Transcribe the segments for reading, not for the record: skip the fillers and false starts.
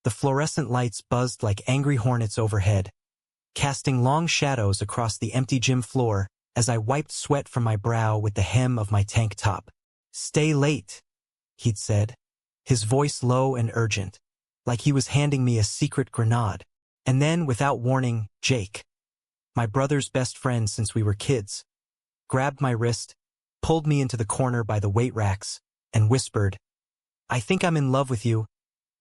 The fluorescent lights buzzed like angry hornets overhead, casting long shadows across the empty gym floor as I wiped sweat from my brow with the hem of my tank top. "Stay late," he'd said, his voice low and urgent, like he was handing me a secret grenade. And then, without warning, Jake, my brother's best friend since we were kids, grabbed my wrist, pulled me into the corner by the weight racks, and whispered, "I think I'm in love with you,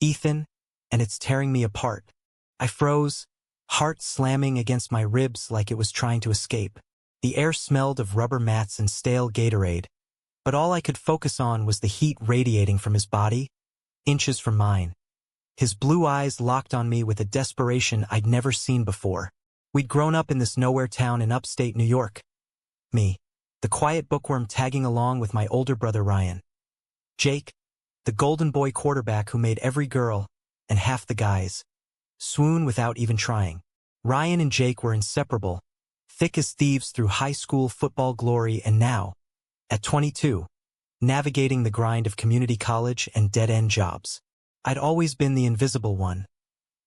Ethan, and it's tearing me apart." I froze, heart slamming against my ribs like it was trying to escape. The air smelled of rubber mats and stale Gatorade, but all I could focus on was the heat radiating from his body, inches from mine. His blue eyes locked on me with a desperation I'd never seen before. We'd grown up in this nowhere town in upstate New York. Me, the quiet bookworm tagging along with my older brother Ryan. Jake, the golden boy quarterback who made every girl, and half the guys, swoon without even trying. Ryan and Jake were inseparable, thick as thieves through high school football glory, and now, at 22, navigating the grind of community college and dead-end jobs. I'd always been the invisible one,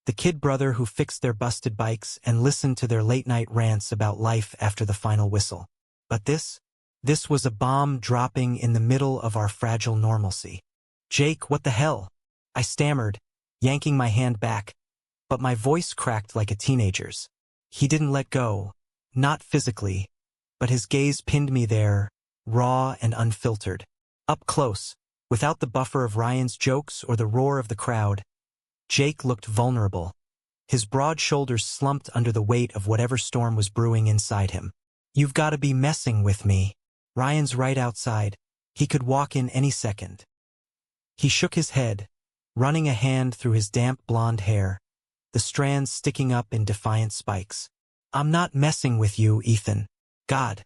the kid brother who fixed their busted bikes and listened to their late-night rants about life after the final whistle. But this was a bomb dropping in the middle of our fragile normalcy. "Jake, what the hell?" I stammered, yanking my hand back, but my voice cracked like a teenager's. He didn't let go, not physically, but his gaze pinned me there, raw and unfiltered. Up close, without the buffer of Ryan's jokes or the roar of the crowd, Jake looked vulnerable. His broad shoulders slumped under the weight of whatever storm was brewing inside him. "You've got to be messing with me. Ryan's right outside. He could walk in any second." He shook his head, running a hand through his damp blonde hair, the strands sticking up in defiant spikes. "I'm not messing with you, Ethan. God,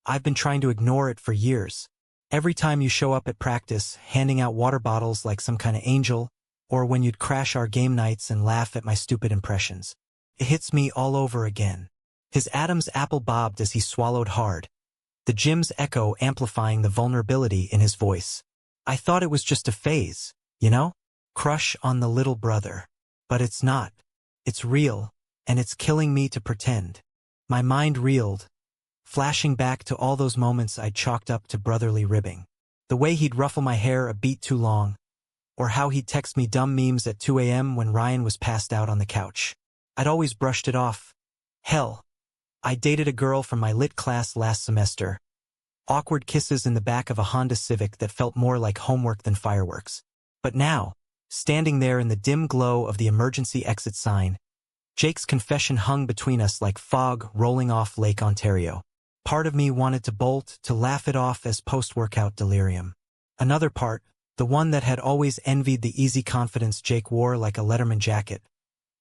I've been trying to ignore it for years. Every time you show up at practice, handing out water bottles like some kind of angel, or when you'd crash our game nights and laugh at my stupid impressions, it hits me all over again." His Adam's apple bobbed as he swallowed hard, the gym's echo amplifying the vulnerability in his voice. "I thought it was just a phase, you know? Crush on the little brother. But it's not. It's real, and it's killing me to pretend." My mind reeled, flashing back to all those moments I'd chalked up to brotherly ribbing. The way he'd ruffle my hair a beat too long, or how he'd text me dumb memes at 2 a.m. when Ryan was passed out on the couch. I'd always brushed it off. Hell, I dated a girl from my lit class last semester. Awkward kisses in the back of a Honda Civic that felt more like homework than fireworks. But now, standing there in the dim glow of the emergency exit sign, Jake's confession hung between us like fog rolling off Lake Ontario. Part of me wanted to bolt, to laugh it off as post-workout delirium. Another part, the one that had always envied the easy confidence Jake wore like a Letterman jacket,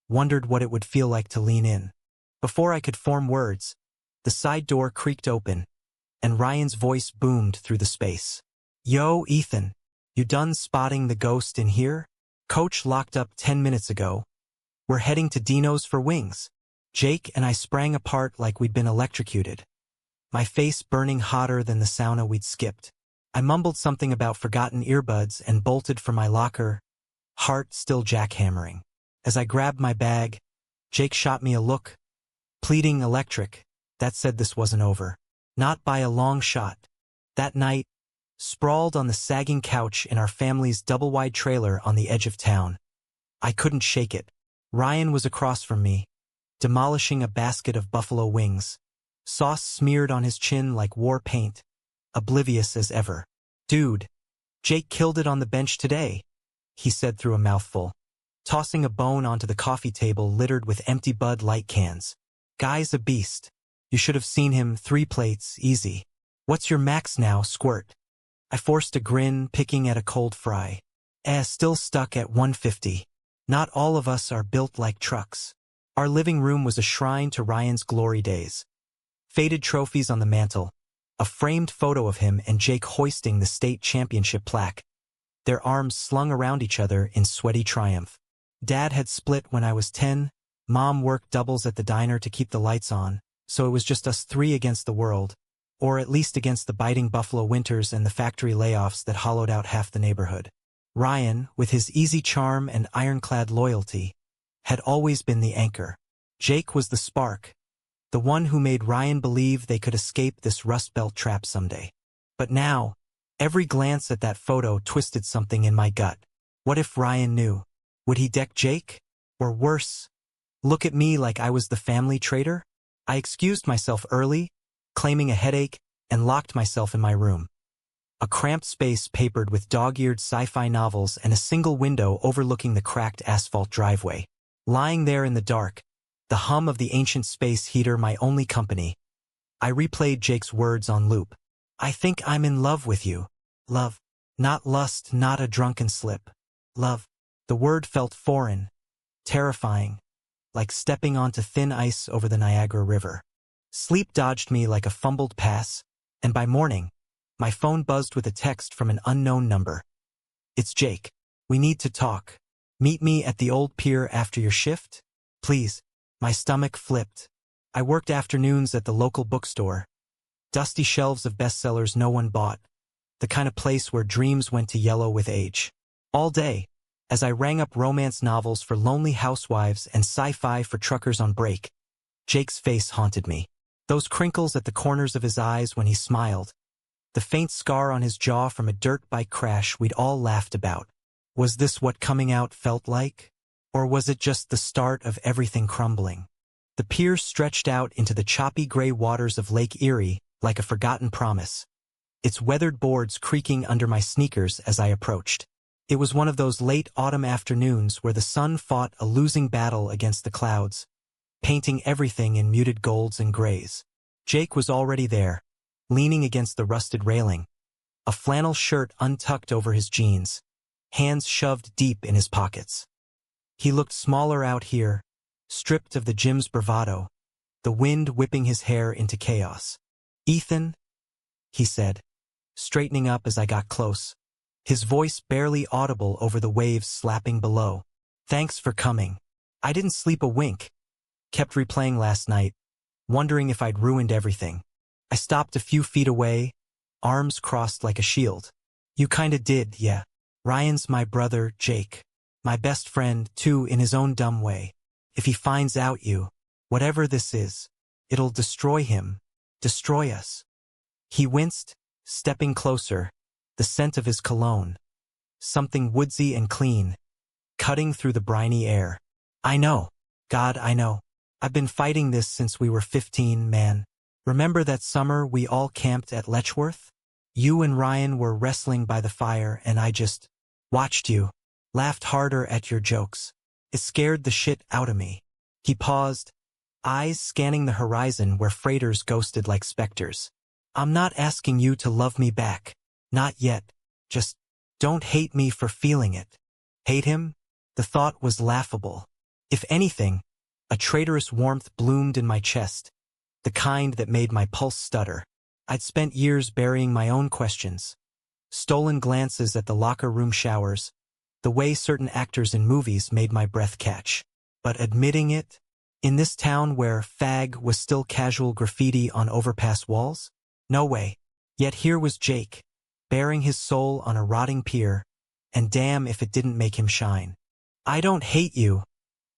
wondered what it would feel like to lean in. Before I could form words, the side door creaked open, and Ryan's voice boomed through the space. "Yo, Ethan, you done spotting the ghost in here? Coach locked up 10 minutes ago. We're heading to Dino's for wings." Jake and I sprang apart like we'd been electrocuted, my face burning hotter than the sauna we'd skipped. I mumbled something about forgotten earbuds and bolted for my locker, heart still jackhammering. As I grabbed my bag, Jake shot me a look, pleading electric, that said this wasn't over. Not by a long shot. That night, sprawled on the sagging couch in our family's double-wide trailer on the edge of town, I couldn't shake it. Ryan was across from me, demolishing a basket of buffalo wings, sauce smeared on his chin like war paint, oblivious as ever. "Dude, Jake killed it on the bench today," he said through a mouthful, tossing a bone onto the coffee table littered with empty Bud Light cans. "Guy's a beast. You should have seen him, 3 plates, easy." "What's your max now, squirt?" I forced a grin, picking at a cold fry. Still stuck at 150. Not all of us are built like trucks. Our living room was a shrine to Ryan's glory days. Faded trophies on the mantel, a framed photo of him and Jake hoisting the state championship plaque, their arms slung around each other in sweaty triumph. Dad had split when I was 10, Mom worked doubles at the diner to keep the lights on, so it was just us 3 against the world, or at least against the biting buffalo winters and the factory layoffs that hollowed out half the neighborhood. Ryan, with his easy charm and ironclad loyalty, had always been the anchor. Jake was the spark, the one who made Ryan believe they could escape this Rust Belt trap someday. But now, every glance at that photo twisted something in my gut. What if Ryan knew? Would he deck Jake? Or worse, look at me like I was the family traitor? I excused myself early, claiming a headache, and locked myself in my room. A cramped space papered with dog-eared sci-fi novels and a single window overlooking the cracked asphalt driveway. Lying there in the dark, the hum of the ancient space heater my only company, I replayed Jake's words on loop. I think I'm in love with you. Love. Not lust, not a drunken slip. Love. The word felt foreign, terrifying, like stepping onto thin ice over the Niagara River. Sleep dodged me like a fumbled pass, and by morning, my phone buzzed with a text from an unknown number. It's Jake. We need to talk. Meet me at the old pier after your shift? Please. My stomach flipped. I worked afternoons at the local bookstore. Dusty shelves of bestsellers no one bought. The kind of place where dreams went to yellow with age. All day, as I rang up romance novels for lonely housewives and sci-fi for truckers on break, Jake's face haunted me. Those crinkles at the corners of his eyes when he smiled. The faint scar on his jaw from a dirt bike crash we'd all laughed about. Was this what coming out felt like? Or was it just the start of everything crumbling? The pier stretched out into the choppy gray waters of Lake Erie like a forgotten promise, its weathered boards creaking under my sneakers as I approached. It was one of those late autumn afternoons where the sun fought a losing battle against the clouds, painting everything in muted golds and grays. Jake was already there, leaning against the rusted railing, a flannel shirt untucked over his jeans, hands shoved deep in his pockets. He looked smaller out here, stripped of the gym's bravado, the wind whipping his hair into chaos. Ethan, he said, straightening up as I got close, his voice barely audible over the waves slapping below. Thanks for coming. I didn't sleep a wink. Kept replaying last night, wondering if I'd ruined everything. I stopped a few feet away, arms crossed like a shield. You kinda did, yeah. Ryan's my brother, Jake. My best friend, too, in his own dumb way. If he finds out you, whatever this is, it'll destroy him, destroy us. He winced, stepping closer, the scent of his cologne, something woodsy and clean, cutting through the briny air. I know. God, I know. I've been fighting this since we were 15, man. Remember that summer we all camped at Letchworth? You and Ryan were wrestling by the fire and I just watched you, laughed harder at your jokes. It scared the shit out of me. He paused, eyes scanning the horizon where freighters ghosted like specters. I'm not asking you to love me back. Not yet. Just don't hate me for feeling it. Hate him? The thought was laughable. If anything, a traitorous warmth bloomed in my chest, the kind that made my pulse stutter. I'd spent years burying my own questions. Stolen glances at the locker room showers, the way certain actors in movies made my breath catch. But admitting it, in this town where fag was still casual graffiti on overpass walls? No way. Yet here was Jake, bearing his soul on a rotting pier, and damn if it didn't make him shine. I don't hate you,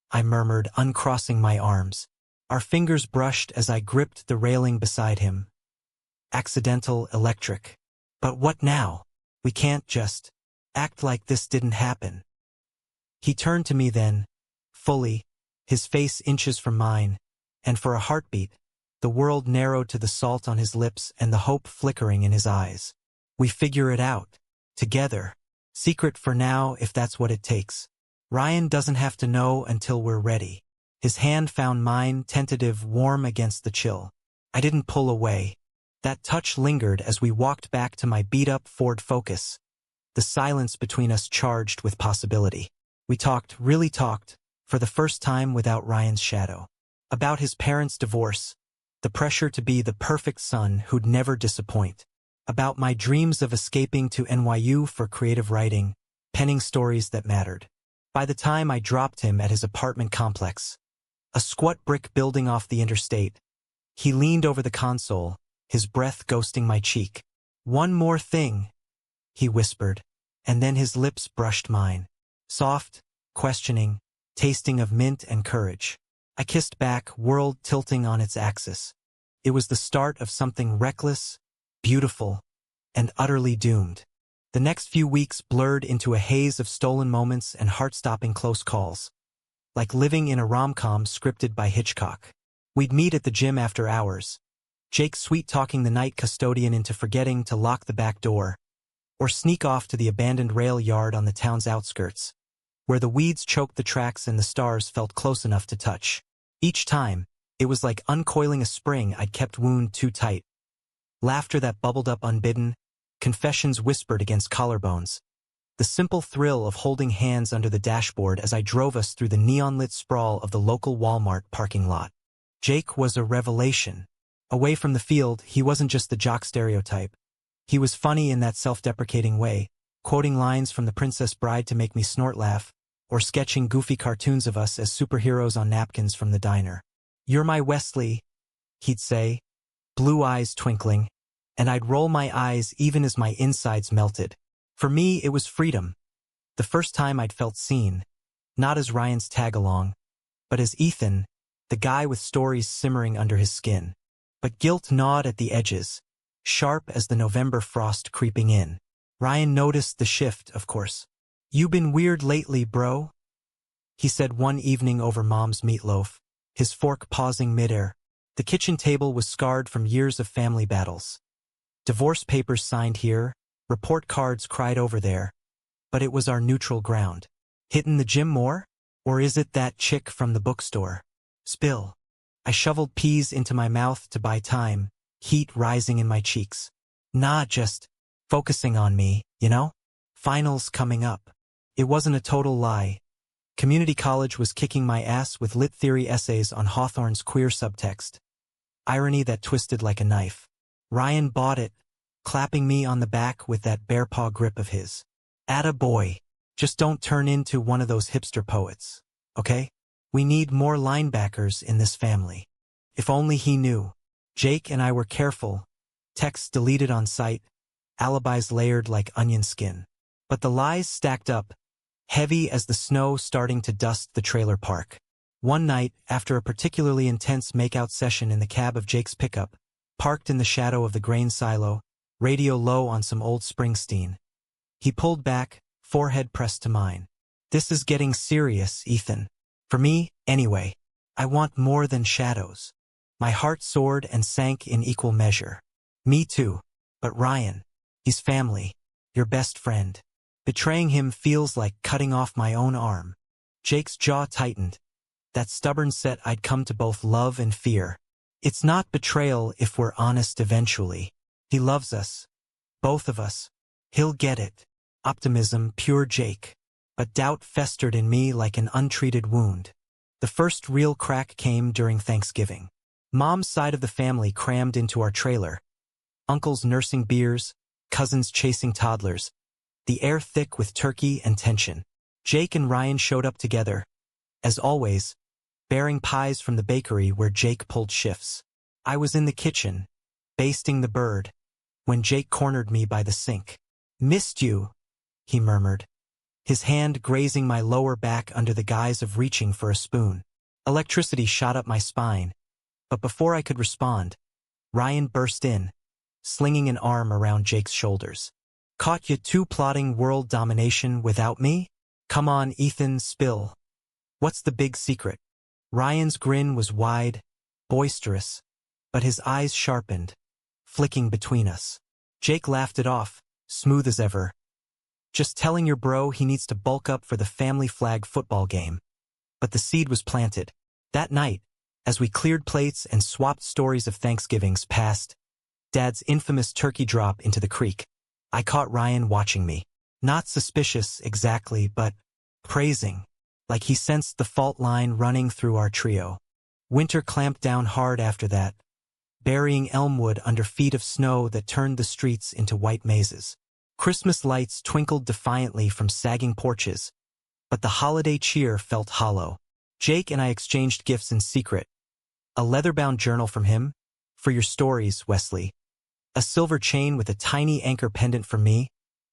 I murmured, uncrossing my arms. Our fingers brushed as I gripped the railing beside him. Accidental, electric. But what now? We can't just act like this didn't happen. He turned to me then, fully, his face inches from mine, and for a heartbeat, the world narrowed to the salt on his lips and the hope flickering in his eyes. We figure it out. Together. Secret for now if that's what it takes. Ryan doesn't have to know until we're ready. His hand found mine, tentative, warm against the chill. I didn't pull away. That touch lingered as we walked back to my beat-up Ford Focus, the silence between us charged with possibility. We talked, really talked, for the first time without Ryan's shadow. About his parents' divorce, the pressure to be the perfect son who'd never disappoint. About my dreams of escaping to NYU for creative writing, penning stories that mattered. By the time I dropped him at his apartment complex, a squat brick building off the interstate, he leaned over the console, his breath ghosting my cheek. One more thing, he whispered. and then his lips brushed mine. Soft, questioning, tasting of mint and courage. I kissed back, world tilting on its axis. It was the start of something reckless, beautiful, and utterly doomed. The next few weeks blurred into a haze of stolen moments and heart-stopping close calls. Like living in a rom-com scripted by Hitchcock. We'd meet at the gym after hours. Jake sweet-talking the night custodian into forgetting to lock the back door. Or sneak off to the abandoned rail yard on the town's outskirts, where the weeds choked the tracks and the stars felt close enough to touch. Each time, it was like uncoiling a spring I'd kept wound too tight. Laughter that bubbled up unbidden, confessions whispered against collarbones. The simple thrill of holding hands under the dashboard as I drove us through the neon-lit sprawl of the local Walmart parking lot. Jake was a revelation. Away from the field, he wasn't just the jock stereotype. He was funny in that self-deprecating way, quoting lines from The Princess Bride to make me snort laugh, or sketching goofy cartoons of us as superheroes on napkins from the diner. "You're my Wesley," he'd say, blue eyes twinkling, and I'd roll my eyes even as my insides melted. For me, it was freedom. The first time I'd felt seen, not as Ryan's tag-along, but as Ethan, the guy with stories simmering under his skin. But guilt gnawed at the edges, sharp as the November frost creeping in. Ryan noticed the shift, of course. "You been weird lately, bro," he said one evening over Mom's meatloaf, his fork pausing midair. The kitchen table was scarred from years of family battles. Divorce papers signed here, report cards cried over there. But it was our neutral ground. Hittin' the gym more? Or is it that chick from the bookstore? Spill. I shoveled peas into my mouth to buy time, heat rising in my cheeks. Nah, just focusing on me, you know? Finals coming up. It wasn't a total lie. Community college was kicking my ass with lit theory essays on Hawthorne's queer subtext. Irony that twisted like a knife. Ryan bought it, clapping me on the back with that bear paw grip of his. "Atta boy. Just don't turn into one of those hipster poets, okay? We need more linebackers in this family." If only he knew. Jake and I were careful. Texts deleted on sight, alibis layered like onion skin. But the lies stacked up, heavy as the snow starting to dust the trailer park. One night, after a particularly intense makeout session in the cab of Jake's pickup, parked in the shadow of the grain silo, radio low on some old Springsteen, he pulled back, forehead pressed to mine. "This is getting serious, Ethan. For me, anyway. I want more than shadows." My heart soared and sank in equal measure. "Me too. But Ryan, he's family. Your best friend. Betraying him feels like cutting off my own arm." Jake's jaw tightened. That stubborn set I'd come to both love and fear. "It's not betrayal if we're honest eventually. He loves us. Both of us. He'll get it." Optimism, pure Jake. But doubt festered in me like an untreated wound. The first real crack came during Thanksgiving. Mom's side of the family crammed into our trailer. Uncles nursing beers, cousins chasing toddlers. The air thick with turkey and tension. Jake and Ryan showed up together, as always, bearing pies from the bakery where Jake pulled shifts. I was in the kitchen, basting the bird, when Jake cornered me by the sink. "Missed you," he murmured, his hand grazing my lower back under the guise of reaching for a spoon. Electricity shot up my spine, but before I could respond, Ryan burst in, slinging an arm around Jake's shoulders. "Caught you two plotting world domination without me? Come on, Ethan, spill. What's the big secret?" Ryan's grin was wide, boisterous, but his eyes sharpened, flicking between us. Jake laughed it off, smooth as ever. "Just telling your bro he needs to bulk up for the family flag football game." But the seed was planted. That night, as we cleared plates and swapped stories of Thanksgivings past Dad's infamous turkey drop into the creek, I caught Ryan watching me. Not suspicious exactly, but praising, like he sensed the fault line running through our trio. Winter clamped down hard after that, burying Elmwood under feet of snow that turned the streets into white mazes. Christmas lights twinkled defiantly from sagging porches, but the holiday cheer felt hollow. Jake and I exchanged gifts in secret. A leather-bound journal from him, "For your stories, Wesley." A silver chain with a tiny anchor pendant for me,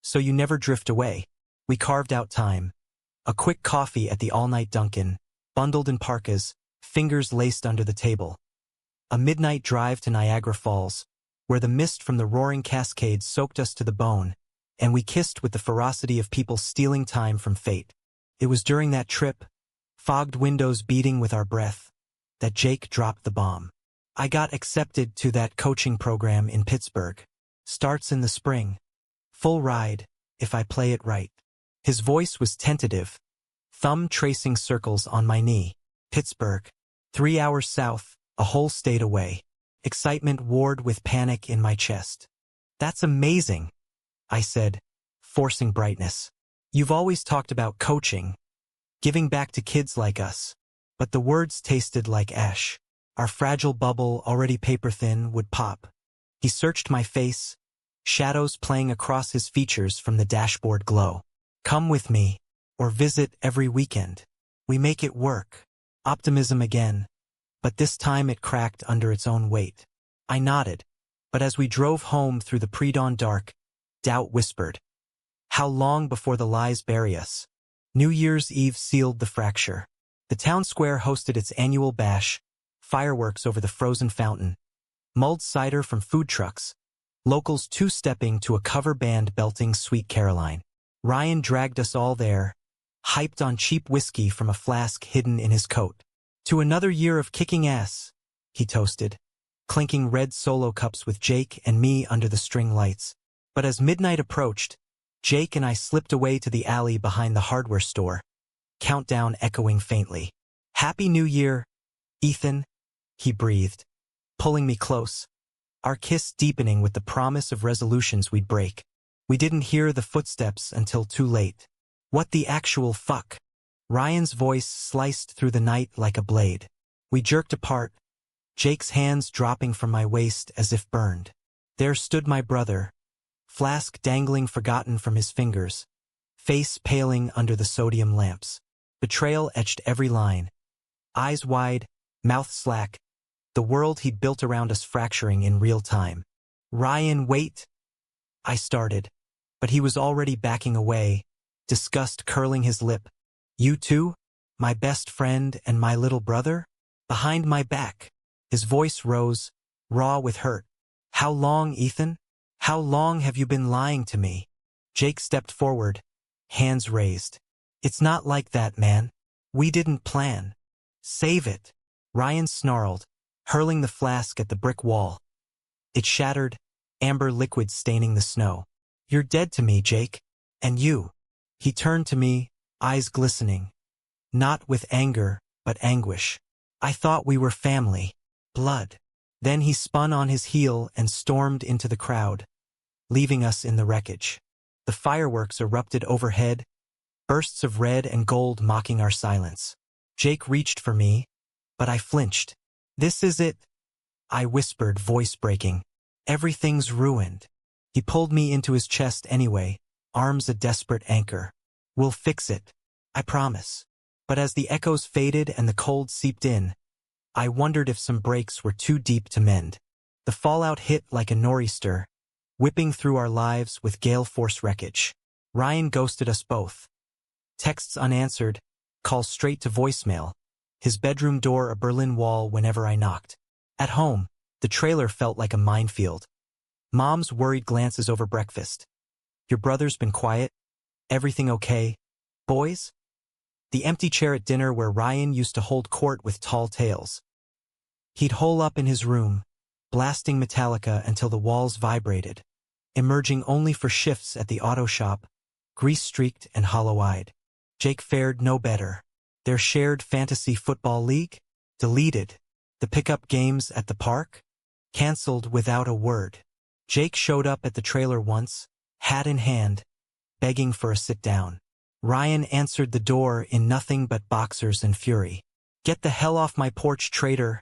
So you never drift away. We carved out time. A quick coffee at the all-night Dunkin', bundled in parkas, fingers laced under the table. A midnight drive to Niagara Falls, where the mist from the roaring cascades soaked us to the bone, and we kissed with the ferocity of people stealing time from fate. It was during that trip, fogged windows beating with our breath, that Jake dropped the bomb. I got accepted to that coaching program in Pittsburgh. Starts in the spring. Full ride, if I play it right. His voice was tentative, thumb tracing circles on my knee. Pittsburgh. 3 hours south, a whole state away. Excitement warred with panic in my chest. That's amazing, I said, forcing brightness. You've always talked about coaching, giving back to kids like us. But the words tasted like ash. Our fragile bubble, already paper-thin, would pop. He searched my face, shadows playing across his features from the dashboard glow. Come with me, or visit every weekend. We make it work. Optimism again, but this time it cracked under its own weight. I nodded, but as we drove home through the pre-dawn dark, doubt whispered. How long before the lies bury us? New Year's Eve sealed the fracture. The town square hosted its annual bash, fireworks over the frozen fountain, mulled cider from food trucks, locals two-stepping to a cover band belting Sweet Caroline. Ryan dragged us all there, hyped on cheap whiskey from a flask hidden in his coat. To another year of kicking ass, he toasted, clinking red solo cups with Jake and me under the string lights. But as midnight approached, Jake and I slipped away to the alley behind the hardware store, countdown echoing faintly. Happy New Year, Ethan, he breathed, pulling me close, our kiss deepening with the promise of resolutions we'd break. We didn't hear the footsteps until too late. What the actual fuck? Ryan's voice sliced through the night like a blade. We jerked apart, Jake's hands dropping from my waist as if burned. There stood my brother, flask dangling forgotten from his fingers, face paling under the sodium lamps. Betrayal etched every line. Eyes wide, mouth slack, the world he'd built around us fracturing in real time. Ryan, wait! I started, but he was already backing away, disgust curling his lip. You too? My best friend and my little brother? Behind my back. His voice rose, raw with hurt. How long, Ethan? How long have you been lying to me? Jake stepped forward, hands raised. It's not like that, man. We didn't plan. Save it. Ryan snarled, hurling the flask at the brick wall. It shattered, amber liquid staining the snow. You're dead to me, Jake. And you. He turned to me, eyes glistening. Not with anger, but anguish. I thought we were family. Blood. Then he spun on his heel and stormed into the crowd, leaving us in the wreckage. The fireworks erupted overhead, bursts of red and gold mocking our silence. Jake reached for me, but I flinched. This is it, I whispered, voice breaking. Everything's ruined. He pulled me into his chest anyway, arms a desperate anchor. We'll fix it, I promise. But as the echoes faded and the cold seeped in, I wondered if some breaks were too deep to mend. The fallout hit like a nor'easter, whipping through our lives with gale force wreckage. Ryan ghosted us both. Texts unanswered, calls straight to voicemail, his bedroom door a Berlin Wall whenever I knocked. At home, the trailer felt like a minefield. Mom's worried glances over breakfast. Your brother's been quiet? Everything okay, boys? The empty chair at dinner where Ryan used to hold court with tall tales. He'd hole up in his room, blasting Metallica until the walls vibrated, emerging only for shifts at the auto shop, grease-streaked and hollow-eyed. Jake fared no better. Their shared fantasy football league? Deleted. The pickup games at the park? Cancelled without a word. Jake showed up at the trailer once, hat in hand, begging for a sit-down. Ryan answered the door in nothing but boxers and fury. Get the hell off my porch, traitor!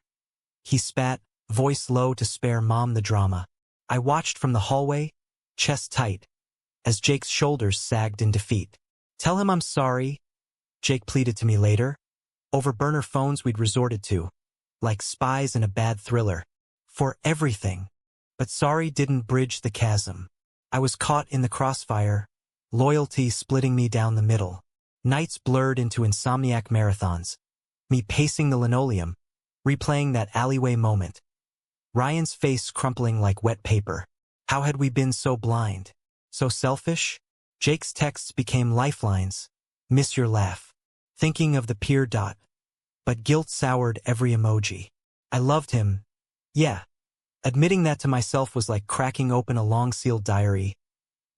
He spat, voice low to spare Mom the drama. I watched from the hallway, chest tight, as Jake's shoulders sagged in defeat. Tell him I'm sorry, Jake pleaded to me later, over burner phones we'd resorted to, like spies in a bad thriller, for everything. But sorry didn't bridge the chasm. I was caught in the crossfire, loyalty splitting me down the middle. Nights blurred into insomniac marathons. Me pacing the linoleum, replaying that alleyway moment. Ryan's face crumpling like wet paper. How had we been so blind? So selfish? Jake's texts became lifelines. Miss your laugh. Thinking of the pier. But guilt soured every emoji. I loved him. Yeah. Admitting that to myself was like cracking open a long-sealed diary.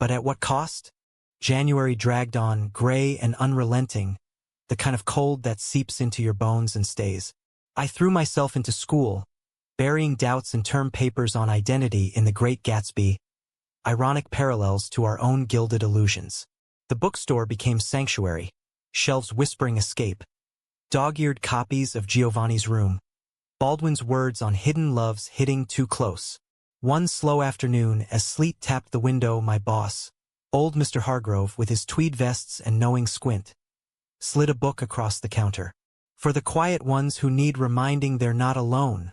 But at what cost? January dragged on, gray and unrelenting, the kind of cold that seeps into your bones and stays. I threw myself into school, burying doubts and term papers on identity in The Great Gatsby, ironic parallels to our own gilded illusions. The bookstore became sanctuary, shelves whispering escape, dog-eared copies of Giovanni's Room, Baldwin's words on hidden loves hitting too close. One slow afternoon, as sleet tapped the window, my boss, old Mr. Hargrove with his tweed vests and knowing squint, slid a book across the counter. For the quiet ones who need reminding they're not alone,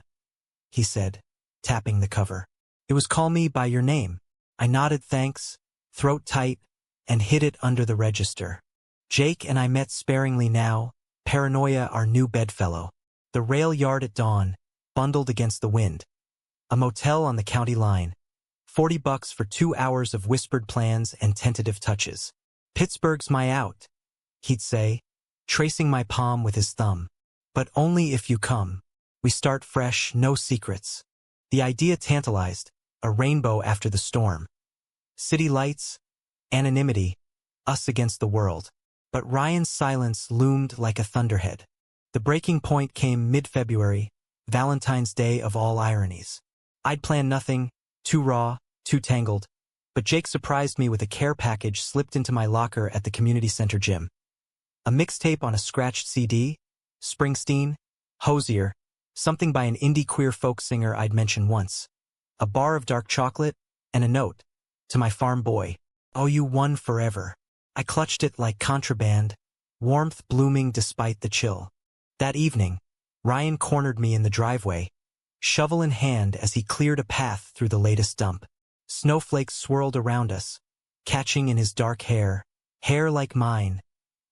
he said, tapping the cover. It was Call Me by Your Name. I nodded thanks, throat tight, and hid it under the register. Jake and I met sparingly now, paranoia our new bedfellow. The rail yard at dawn, bundled against the wind. A motel on the county line. $40 for 2 hours of whispered plans and tentative touches. Pittsburgh's my out, he'd say, tracing my palm with his thumb. But only if you come. We start fresh, no secrets. The idea tantalized, a rainbow after the storm. City lights, anonymity, us against the world. But Ryan's silence loomed like a thunderhead. The breaking point came mid-February, Valentine's Day of all ironies. I'd planned nothing, too raw, too tangled, but Jake surprised me with a care package slipped into my locker at the community center gym. A mixtape on a scratched CD, Springsteen, Hozier, something by an indie queer folk singer I'd mentioned once, a bar of dark chocolate, and a note, to my farm boy, oh you won forever. I clutched it like contraband, warmth blooming despite the chill. That evening, Ryan cornered me in the driveway, shovel in hand as he cleared a path through the latest dump. Snowflakes swirled around us, catching in his dark hair like mine,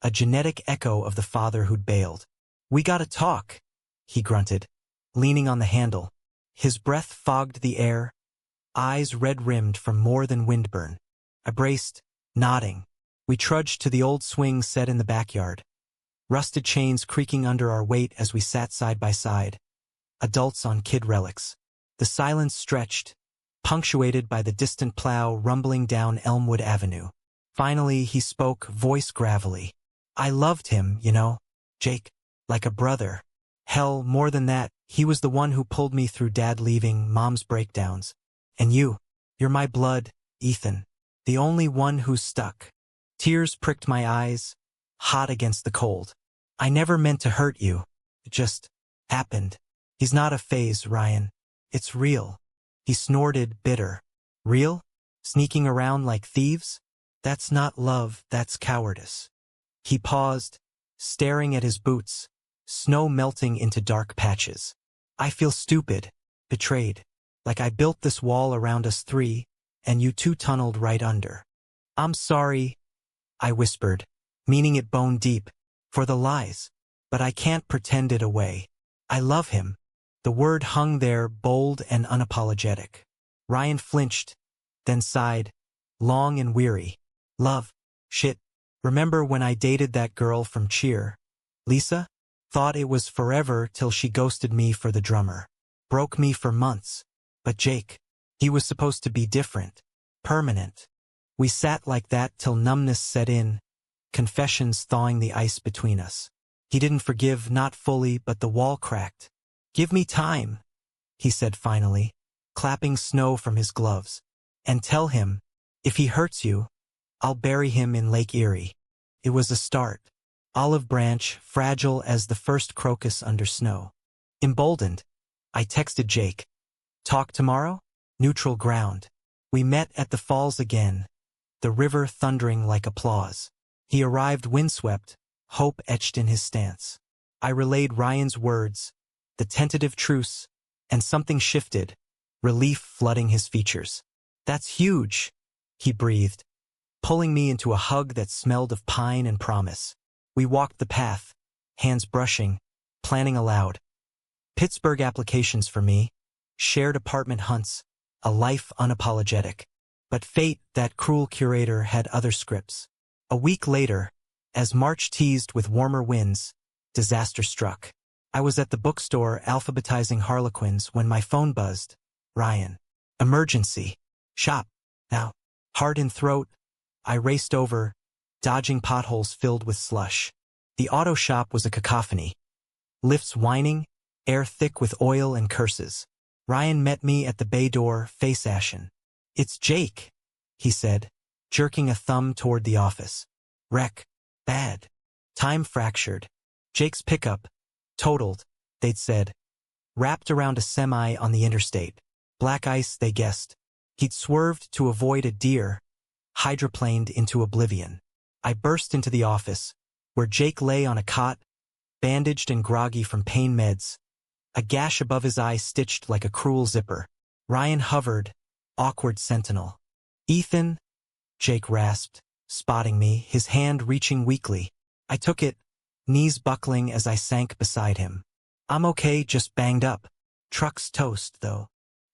a genetic echo of the father who'd bailed. We gotta talk, he grunted, leaning on the handle. His breath fogged the air, eyes red-rimmed from more than windburn. I braced, nodding. We trudged to the old swing set in the backyard, rusted chains creaking under our weight as we sat side by side, adults on kid relics. The silence stretched, punctuated by the distant plow rumbling down Elmwood Avenue. Finally, he spoke, voice gravelly. I loved him, you know, Jake, like a brother. Hell, more than that, he was the one who pulled me through Dad leaving, Mom's breakdowns. And you're my blood, Ethan, the only one who's stuck. Tears pricked my eyes, hot against the cold. I never meant to hurt you. It just happened. He's not a phase, Ryan. It's real. He snorted, bitter. Real? Sneaking around like thieves? That's not love, that's cowardice. He paused, staring at his boots, snow melting into dark patches. I feel stupid, betrayed. Like I built this wall around us three, and you two tunneled right under. I'm sorry, I whispered, meaning it bone deep, for the lies. But I can't pretend it away. I love him. The word hung there, bold and unapologetic. Ryan flinched, then sighed, long and weary. Love. Shit. Remember when I dated that girl from Cheer? Lisa? Thought it was forever till she ghosted me for the drummer. Broke me for months. But Jake, he was supposed to be different. Permanent. We sat like that till numbness set in, confessions thawing the ice between us. He didn't forgive, not fully, but the wall cracked. Give me time, he said finally, clapping snow from his gloves. And tell him, if he hurts you, I'll bury him in Lake Erie. It was a start. Olive branch, fragile as the first crocus under snow. Emboldened, I texted Jake. Talk tomorrow? Neutral ground. We met at the falls again, the river thundering like applause. He arrived windswept, hope etched in his stance. I relayed Ryan's words, the tentative truce, and something shifted, relief flooding his features. That's huge, he breathed. pulling me into a hug that smelled of pine and promise. We walked the path, hands brushing, planning aloud. Pittsburgh applications for me, shared apartment hunts, a life unapologetic. But fate, that cruel curator, had other scripts. A week later, as March teased with warmer winds, disaster struck. I was at the bookstore alphabetizing Harlequins when my phone buzzed. Ryan. Emergency. Shop. Now. Heart in throat, I raced over, dodging potholes filled with slush. The auto shop was a cacophony. Lifts whining, air thick with oil and curses. Ryan met me at the bay door, face ashen. "It's Jake," he said, jerking a thumb toward the office. "Wreck. Bad. Time fractured. Jake's pickup. Totaled," they'd said. Wrapped around a semi on the interstate. Black ice, they guessed. He'd swerved to avoid a deer, hydroplaned into oblivion. I burst into the office, where Jake lay on a cot, bandaged and groggy from pain meds, a gash above his eye stitched like a cruel zipper. Ryan hovered, awkward sentinel. "Ethan," Jake rasped, spotting me, his hand reaching weakly. I took it, knees buckling as I sank beside him. "I'm okay, just banged up. Truck's toast, though."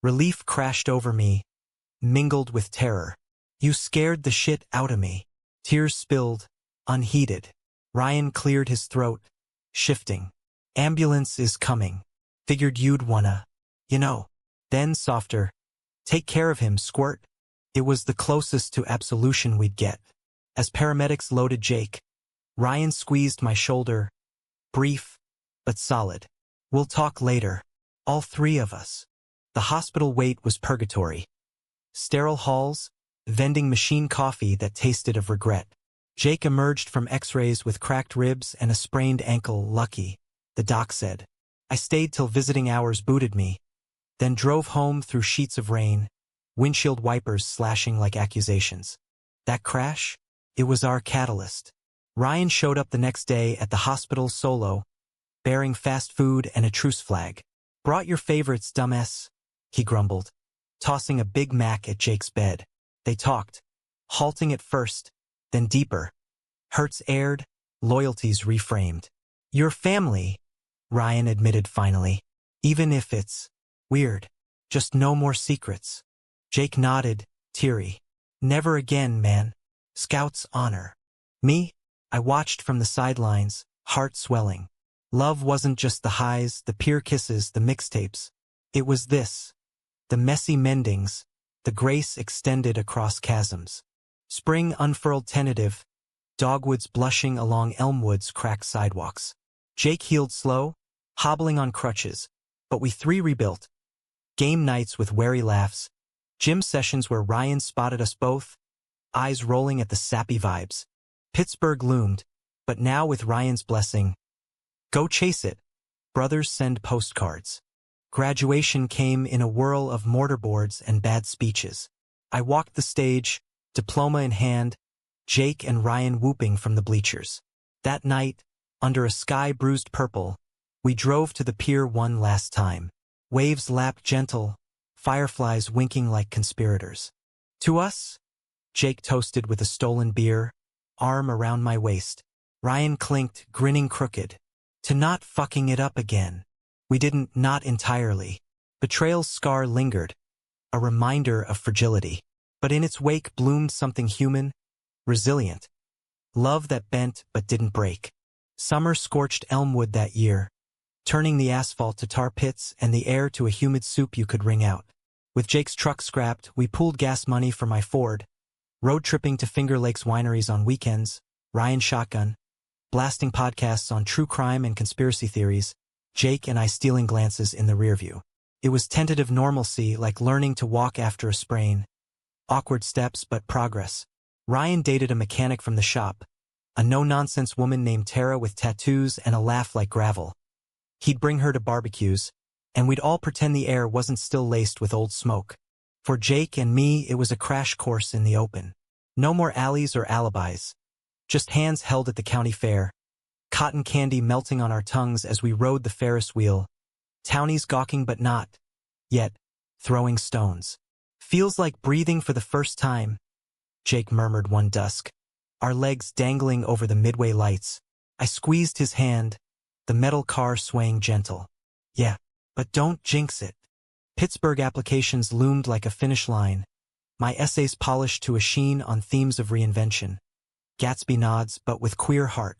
Relief crashed over me, mingled with terror. "You scared the shit out of me." Tears spilled, unheeded. Ryan cleared his throat, shifting. "Ambulance is coming. Figured you'd wanna, you know." Then softer. "Take care of him, squirt." It was the closest to absolution we'd get. As paramedics loaded Jake, Ryan squeezed my shoulder, brief, but solid. "We'll talk later. All three of us." The hospital wait was purgatory. Sterile halls, vending machine coffee that tasted of regret. Jake emerged from x-rays with cracked ribs and a sprained ankle. "Lucky," the doc said. I stayed till visiting hours booted me, then drove home through sheets of rain, windshield wipers slashing like accusations. That crash? It was our catalyst. Ryan showed up the next day at the hospital solo, bearing fast food and a truce flag. "Brought your favorites, dumbass," he grumbled, tossing a Big Mac at Jake's bed. They talked, halting at first, then deeper. Hurts aired, loyalties reframed. "Your family," Ryan admitted finally. "Even if it's weird. Just no more secrets." Jake nodded, teary. "Never again, man. Scout's honor." Me? I watched from the sidelines, heart swelling. Love wasn't just the highs, the peer kisses, the mixtapes. It was this. The messy mendings, the grace extended across chasms. Spring unfurled tentative, dogwoods blushing along Elmwood's cracked sidewalks. Jake healed slow, hobbling on crutches, but we three rebuilt. Game nights with wary laughs, gym sessions where Ryan spotted us both, eyes rolling at the sappy vibes. Pittsburgh loomed, but now with Ryan's blessing. Go chase it. Brothers send postcards. Graduation came in a whirl of mortarboards and bad speeches. I walked the stage, diploma in hand, Jake and Ryan whooping from the bleachers. That night, under a sky bruised purple, we drove to the pier one last time. Waves lapped gentle, fireflies winking like conspirators. "To us?" Jake toasted with a stolen beer, arm around my waist. Ryan clinked, grinning crooked. "To not fucking it up again." We didn't, not entirely. Betrayal's scar lingered, a reminder of fragility. But in its wake bloomed something human, resilient. Love that bent but didn't break. Summer scorched Elmwood that year, turning the asphalt to tar pits and the air to a humid soup you could wring out. With Jake's truck scrapped, we pooled gas money for my Ford, road tripping to Finger Lakes wineries on weekends, Ryan shotgun, blasting podcasts on true crime and conspiracy theories, Jake and I stealing glances in the rearview. It was tentative normalcy, like learning to walk after a sprain. Awkward steps, but progress. Ryan dated a mechanic from the shop, a no-nonsense woman named Tara with tattoos and a laugh like gravel. He'd bring her to barbecues, and we'd all pretend the air wasn't still laced with old smoke. For Jake and me, it was a crash course in the open. No more alleys or alibis. Just hands held at the county fair. Cotton candy melting on our tongues as we rode the Ferris wheel. Townies gawking but not, yet, throwing stones. Feels like breathing for the first time. Jake murmured one dusk, our legs dangling over the midway lights. I squeezed his hand, the metal car swaying gentle. Yeah, but don't jinx it. Pittsburgh applications loomed like a finish line, my essays polished to a sheen on themes of reinvention. Gatsby nods, but with queer heart.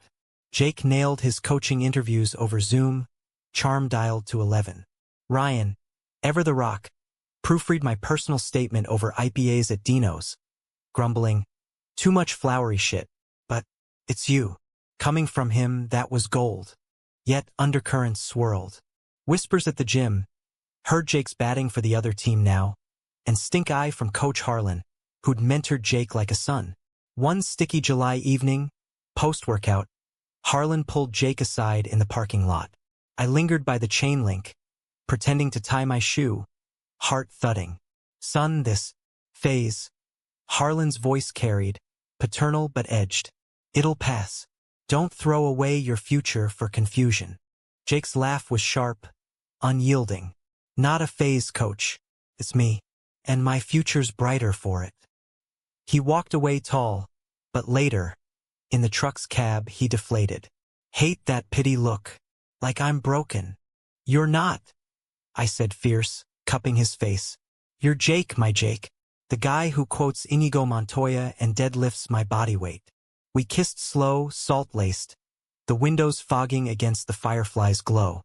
Jake nailed his coaching interviews over Zoom, charm dialed to 11. Ryan, ever the rock, proofread my personal statement over IPAs at Dino's, grumbling, too much flowery shit, but it's you. Coming from him, that was gold. Yet undercurrents swirled. Whispers at the gym, heard Jake's batting for the other team now, and stink eye from Coach Harlan, who'd mentored Jake like a son. One sticky July evening, post-workout, Harlan pulled Jake aside in the parking lot. I lingered by the chain link, pretending to tie my shoe, heart thudding. Son, this phase. Harlan's voice carried, paternal but edged. It'll pass. Don't throw away your future for confusion. Jake's laugh was sharp, unyielding. Not a phase, coach. It's me. And my future's brighter for it. He walked away tall, but later, in the truck's cab, he deflated. Hate that pity look. Like I'm broken. You're not, I said fierce, cupping his face. You're Jake, my Jake. The guy who quotes Inigo Montoya and deadlifts my body weight. We kissed slow, salt-laced, the windows fogging against the firefly's glow.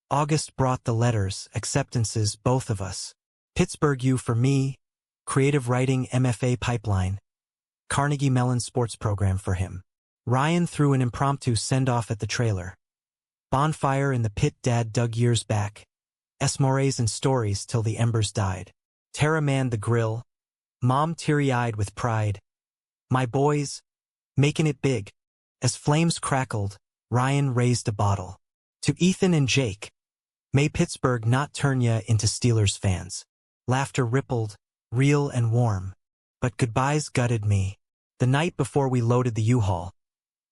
August brought the letters, acceptances, both of us. Pittsburgh U for me, creative writing MFA pipeline, Carnegie Mellon sports program for him. Ryan threw an impromptu send-off at the trailer. Bonfire in the pit Dad dug years back. Esmores and stories till the embers died. Tara manned the grill, Mom teary-eyed with pride. My boys, making it big. As flames crackled, Ryan raised a bottle. To Ethan and Jake, may Pittsburgh not turn ya into Steelers fans. Laughter rippled, real and warm. But goodbyes gutted me. The night before we loaded the U-Haul,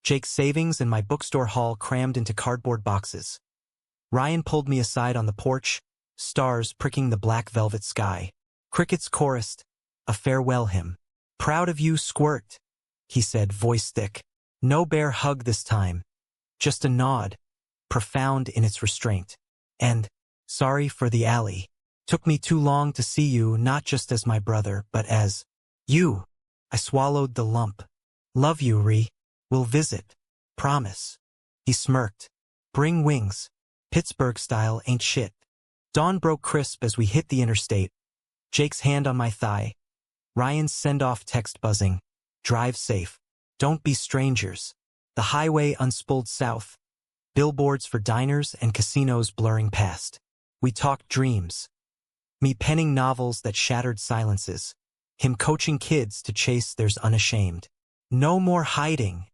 Jake's savings and my bookstore haul crammed into cardboard boxes. Ryan pulled me aside on the porch, stars pricking the black velvet sky. Crickets chorused, a farewell hymn. Proud of you, Squirt, he said, voice thick. No bear hug this time. Just a nod, profound in its restraint. And, sorry for the alley. Took me too long to see you not just as my brother, but as you. I swallowed the lump. Love you, Ree. We'll visit. Promise. He smirked. Bring wings. Pittsburgh style ain't shit. Dawn broke crisp as we hit the interstate. Jake's hand on my thigh. Ryan's send-off text buzzing. Drive safe. Don't be strangers. The highway unspooled south. Billboards for diners and casinos blurring past. We talked dreams. Me penning novels that shattered silences. Him coaching kids to chase theirs unashamed. No more hiding,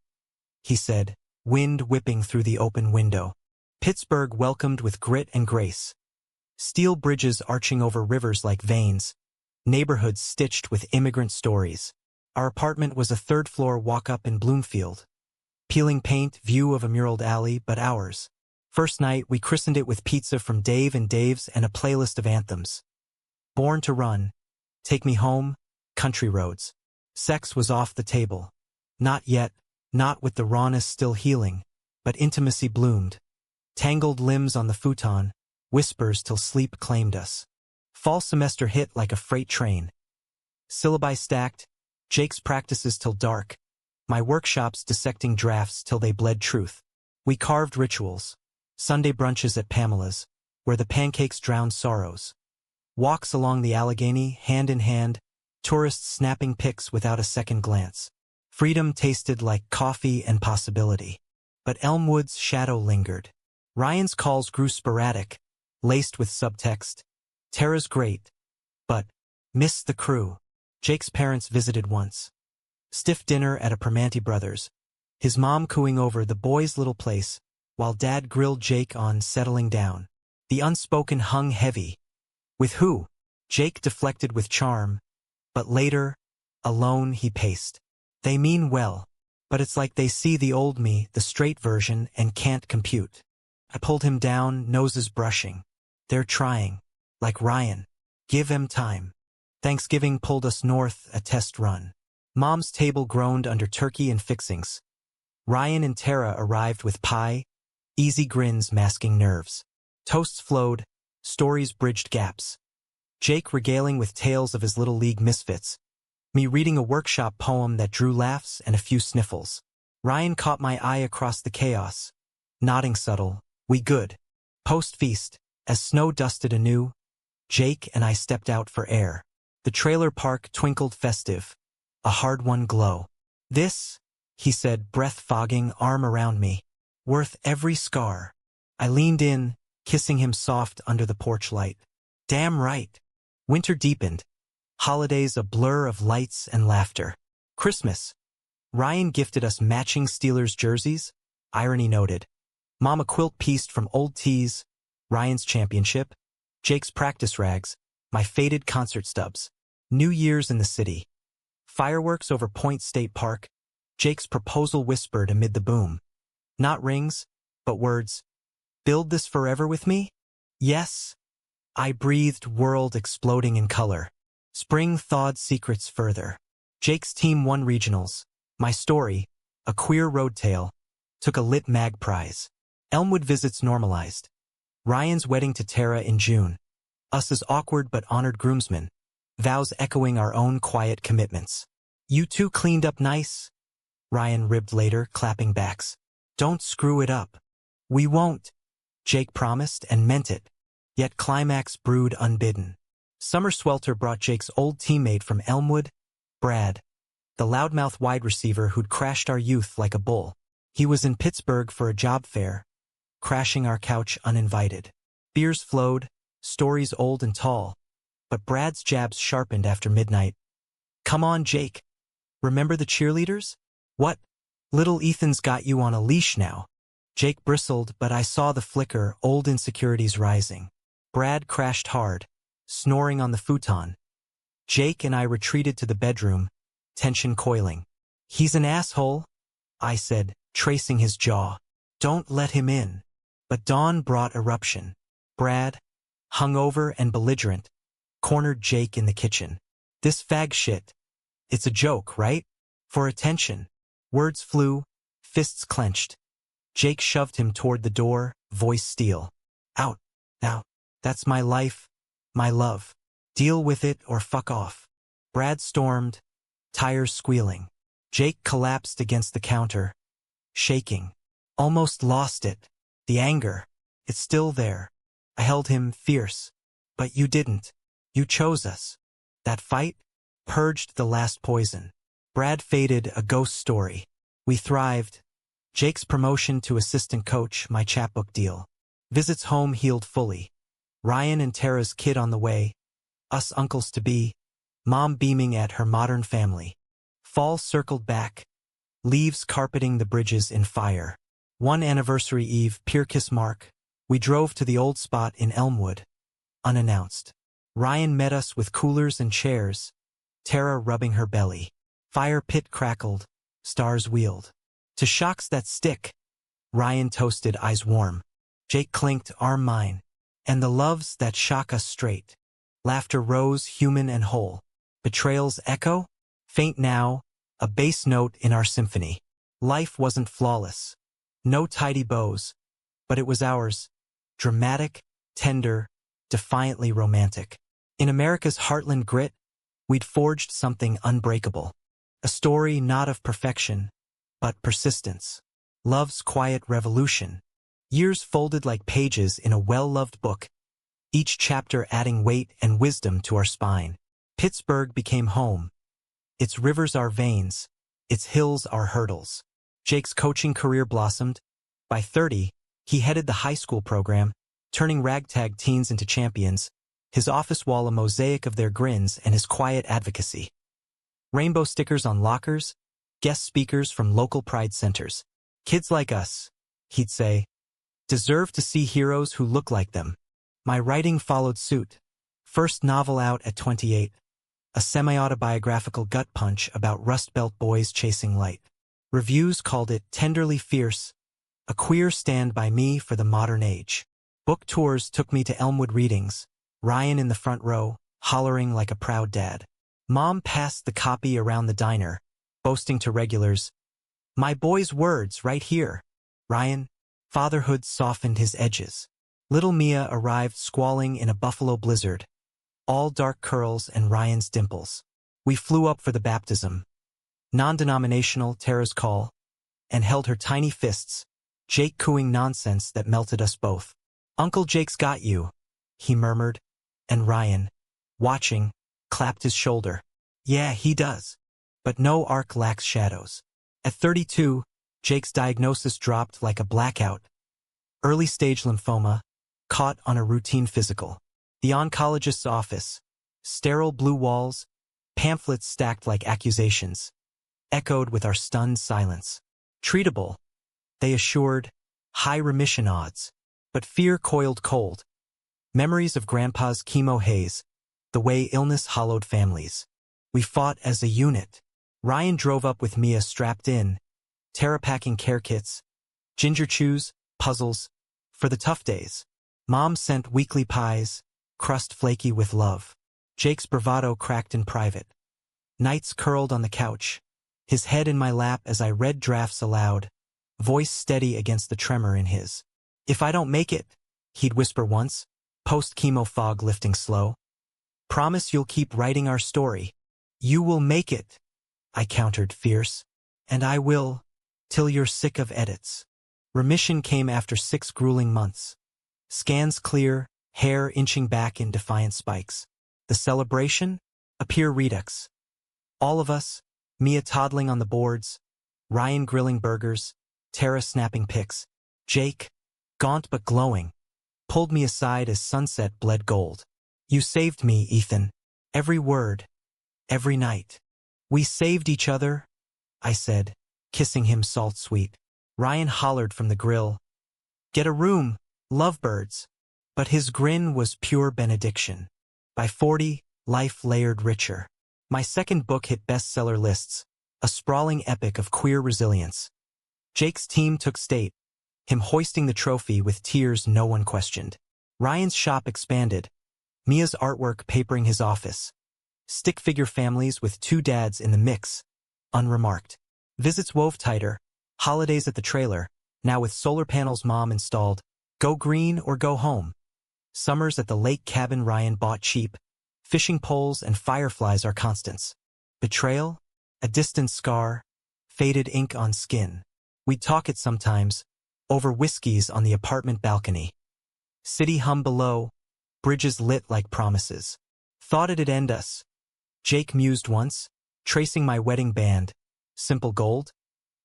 he said, wind whipping through the open window. Pittsburgh welcomed with grit and grace. Steel bridges arching over rivers like veins. Neighborhoods stitched with immigrant stories. Our apartment was a third-floor walk-up in Bloomfield. Peeling paint, view of a muraled alley, but ours. First night, we christened it with pizza from Dave and Dave's and a playlist of anthems. Born to Run, Take Me Home, Country Roads. Sex was off the table. Not yet, not with the rawness still healing, but intimacy bloomed. Tangled limbs on the futon, whispers till sleep claimed us. Fall semester hit like a freight train. Syllabi stacked, Jake's practices till dark, my workshops dissecting drafts till they bled truth. We carved rituals, Sunday brunches at Pamela's, where the pancakes drowned sorrows. Walks along the Allegheny, hand in hand, tourists snapping pics without a second glance. Freedom tasted like coffee and possibility. But Elmwood's shadow lingered. Ryan's calls grew sporadic, laced with subtext. Tara's great, but missed the crew. Jake's parents visited once. Stiff dinner at a Primanti Brothers. His mom cooing over the boys' little place, while Dad grilled Jake on settling down. The unspoken hung heavy. With who? Jake deflected with charm, but later, alone he paced. They mean well, but it's like they see the old me, the straight version, and can't compute. I pulled him down, noses brushing. They're trying. Like Ryan. Give 'em time. Thanksgiving pulled us north, a test run. Mom's table groaned under turkey and fixings. Ryan and Tara arrived with pie, easy grins masking nerves. Toasts flowed, stories bridged gaps. Jake regaling with tales of his Little League misfits. Me reading a workshop poem that drew laughs and a few sniffles. Ryan caught my eye across the chaos, nodding subtle, "We good." Post-feast, as snow dusted anew, Jake and I stepped out for air. The trailer park twinkled festive, a hard-won glow. "This," he said, breath fogging, arm around me, "worth every scar." I leaned in, kissing him soft under the porch light. Damn right. Winter deepened. Holidays a blur of lights and laughter. Christmas. Ryan gifted us matching Steelers jerseys, irony noted. Mom a quilt pieced from old tees, Ryan's championship, Jake's practice rags, my faded concert stubs. New Year's in the city. Fireworks over Point State Park, Jake's proposal whispered amid the boom. Not rings, but words. "Build this forever with me?" "Yes." I breathed, world exploding in color. Spring thawed secrets further. Jake's team won regionals. My story, a queer road tale, took a Lit Mag prize. Elmwood visits normalized. Ryan's wedding to Tara in June. Us as awkward but honored groomsmen. Vows echoing our own quiet commitments. "You two cleaned up nice," Ryan ribbed later, clapping backs. "Don't screw it up." "We won't," Jake promised and meant it. Yet climax brewed unbidden. Summer swelter brought Jake's old teammate from Elmwood, Brad, the loudmouth wide receiver who'd crashed our youth like a bull. He was in Pittsburgh for a job fair, crashing our couch uninvited. Beers flowed, stories old and tall, but Brad's jabs sharpened after midnight. "Come on, Jake. Remember the cheerleaders? What? Little Ethan's got you on a leash now." Jake bristled, but I saw the flicker, old insecurities rising. Brad crashed hard, snoring on the futon. Jake and I retreated to the bedroom, tension coiling. "He's an asshole," I said, tracing his jaw. "Don't let him in." But dawn brought eruption. Brad, hungover and belligerent, cornered Jake in the kitchen. "This fag shit. It's a joke, right? For attention." Words flew, fists clenched. Jake shoved him toward the door, voice steel. "Out, now. That's my life, my love. Deal with it or fuck off." Brad stormed, tires squealing. Jake collapsed against the counter, shaking. Almost lost it. The anger. It's still there. I held him, fierce. "But you didn't. You chose us." That fight purged the last poison. Brad faded, a ghost story. We thrived. Jake's promotion to assistant coach, my chapbook deal. Visits home healed fully. Ryan and Tara's kid on the way. Us uncles-to-be. Mom beaming at her modern family. Fall circled back. Leaves carpeting the bridges in fire. One anniversary eve, Pierkiss Mark. We drove to the old spot in Elmwood. Unannounced. Ryan met us with coolers and chairs. Tara rubbing her belly. Fire pit crackled. Stars wheeled. "To shocks that stick," Ryan toasted, eyes warm. Jake clinked, arm mine. "And the loves that shock us straight." Laughter rose, human and whole. Betrayal's echo? Faint now, a bass note in our symphony. Life wasn't flawless. No tidy bows. But it was ours. Dramatic, tender, defiantly romantic. In America's heartland grit, we'd forged something unbreakable. A story not of perfection, but persistence. Love's quiet revolution. Years folded like pages in a well-loved book, each chapter adding weight and wisdom to our spine. Pittsburgh became home. Its rivers our veins, its hills our hurdles. Jake's coaching career blossomed. By 30, he headed the high school program, turning ragtag teens into champions, his office wall a mosaic of their grins and his quiet advocacy. Rainbow stickers on lockers, guest speakers from local pride centers. "Kids like us," he'd say, "deserve to see heroes who look like them." My writing followed suit. First novel out at 28. A semi-autobiographical gut punch about Rust Belt boys chasing light. Reviews called it tenderly fierce, a queer stand by me for the modern age. Book tours took me to Elmwood readings, Ryan in the front row, hollering like a proud dad. Mom passed the copy around the diner, boasting to regulars, "My boy's words right here." Ryan, fatherhood softened his edges. Little Mia arrived squalling in a buffalo blizzard, all dark curls and Ryan's dimples. We flew up for the baptism. Non-denominational Tara's call, and held her tiny fists, Jake cooing nonsense that melted us both. "Uncle Jake's got you," he murmured, and Ryan, watching, clapped his shoulder. "Yeah, he does. But no arc lacks shadows." At 32, Jake's diagnosis dropped like a blackout. Early-stage lymphoma, caught on a routine physical. The oncologist's office, sterile blue walls, pamphlets stacked like accusations, echoed with our stunned silence. "Treatable," they assured, "high remission odds." But fear coiled cold. Memories of Grandpa's chemo haze, the way illness hollowed families. We fought as a unit. Ryan drove up with Mia strapped in, Tara packing care kits, ginger chews, puzzles, for the tough days. Mom sent weekly pies, crust flaky with love. Jake's bravado cracked in private. Nights curled on the couch, his head in my lap as I read drafts aloud, voice steady against the tremor in his. "If I don't make it," he'd whisper once, post-chemo fog lifting slow. "Promise you'll keep writing our story." "You will make it," I countered fierce. "And I will, till you're sick of edits." Remission came after 6 grueling months. Scans clear, hair inching back in defiant spikes. The celebration? A pure redux. All of us, Mia toddling on the boards, Ryan grilling burgers, Tara snapping pics. Jake, gaunt but glowing, pulled me aside as sunset bled gold. "You saved me, Ethan. Every word. Every night." "We saved each other," I said, kissing him salt-sweet. Ryan hollered from the grill, "Get a room, lovebirds." But his grin was pure benediction. By 40, life layered richer. My second book hit bestseller lists, a sprawling epic of queer resilience. Jake's team took state, him hoisting the trophy with tears no one questioned. Ryan's shop expanded, Mia's artwork papering his office. Stick figure families with 2 dads in the mix, unremarked. Visits wove tighter, holidays at the trailer, now with solar panels Mom installed. Go green or go home. Summers at the lake cabin Ryan bought cheap. Fishing poles and fireflies are constants. Betrayal? A distant scar, faded ink on skin. We'd talk it sometimes, over whiskeys on the apartment balcony. City hum below, bridges lit like promises. Thought it'd end us. Jake mused once, tracing my wedding band. Simple gold?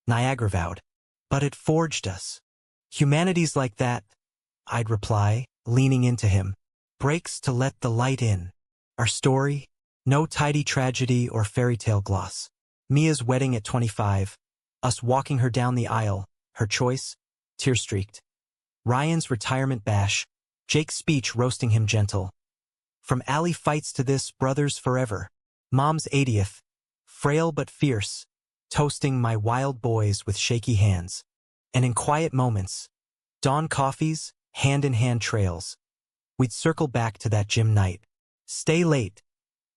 Niagara vowed. But it forged us. Humanity's like that, I'd reply, leaning into him. Breaks to let the light in. Our story? No tidy tragedy or fairy tale gloss. Mia's wedding at 25. Us walking her down the aisle. Her choice? Tear-streaked. Ryan's retirement bash. Jake's speech roasting him gentle. From alley fights to this, brothers forever. Mom's 80th. Frail but fierce. Toasting my wild boys with shaky hands. And in quiet moments, dawn coffees, hand-in-hand trails. We'd circle back to that gym night. Stay late.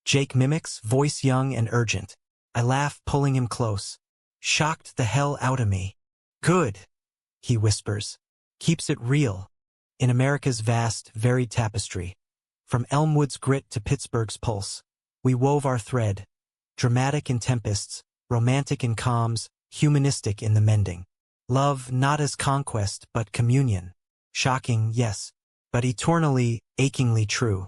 Jake mimics, voice young and urgent. I laugh, pulling him close. Shocked the hell out of me. Good, he whispers. Keeps it real. In America's vast, varied tapestry. From Elmwood's grit to Pittsburgh's pulse. We wove our thread. Dramatic in tempests, romantic in calms, humanistic in the mending. Love not as conquest but communion. Shocking, yes, but eternally, achingly true.